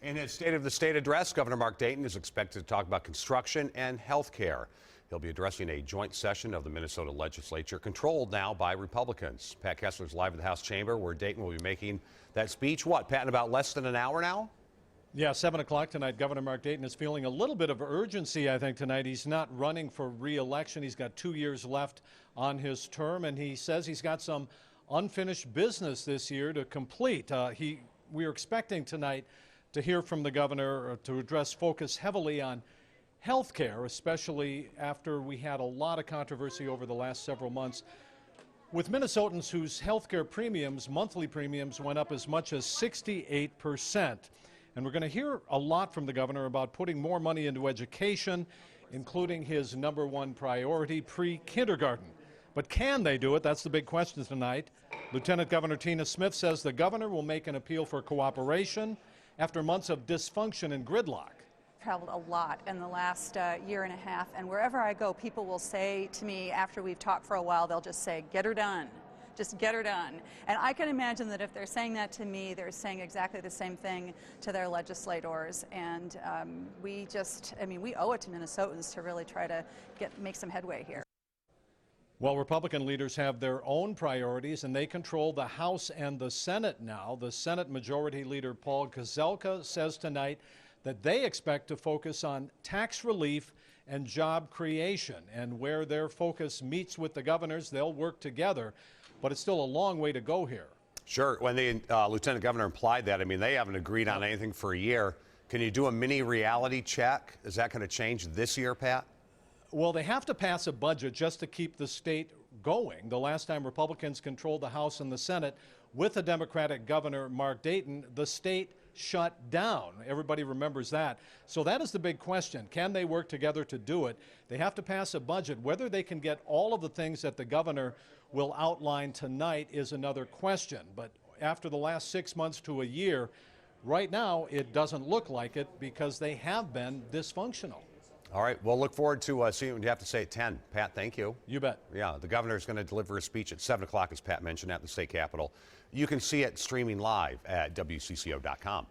In his State of the State address, Governor Mark Dayton is expected to talk about construction and health care. He'll be addressing a joint session of the Minnesota legislature, controlled now by Republicans. Pat Kessler's live at the House chamber, where Dayton will be making that speech. What, Pat, in about less than an hour now? Yeah, 7 o'clock tonight. Governor Mark Dayton is feeling a little bit of urgency, I think, tonight. He's not running for re-election. He's got 2 years left on his term, and he says he's got some unfinished business this year to complete. We are expecting tonight to hear from the governor to address focus heavily on health care, especially after we had a lot of controversy over the last several months with Minnesotans whose health care premiums, monthly premiums, went up as much as 68%. And we're going to hear a lot from the governor about putting more money into education, including his #1 priority, pre-kindergarten. But can they do it? That's the big question tonight. Lieutenant Governor Tina Smith says the governor will make an appeal for cooperation after months of dysfunction and gridlock. Traveled a lot in the last year and a half, and wherever I go, people will say to me after we've talked for a while, they'll just say, "Get her done. Just get her done." And I can imagine that if they're saying that to me, they're saying exactly the same thing to their legislators. And we owe it to Minnesotans to really try to make some headway here. Well, Republican leaders have their own priorities, and they control the House and the Senate now. The Senate Majority Leader Paul Gazelka says tonight that they expect to focus on tax relief and job creation. And where their focus meets with the governor's, they'll work together. But it's still a long way to go here. Sure. When the Lieutenant Governor implied that, I mean, they haven't agreed on anything for a year. Can you do a mini reality check? Is that going to change this year, Pat? Well, they have to pass a budget just to keep the state going. The last time Republicans controlled the House and the Senate with a Democratic Governor, Mark Dayton, the state shut down. Everybody remembers that. So that is the big question. Can they work together to do it? They have to pass a budget. Whether they can get all of the things that the governor will outline tonight is another question. But after the last 6 months to a year, right now it doesn't look like it because they have been dysfunctional. All right. We'll look forward to seeing what you have to say at 10. Pat, thank you. You bet. Yeah, the governor is going to deliver a speech at 7 o'clock, as Pat mentioned, at the state capitol. You can see it streaming live at WCCO.com.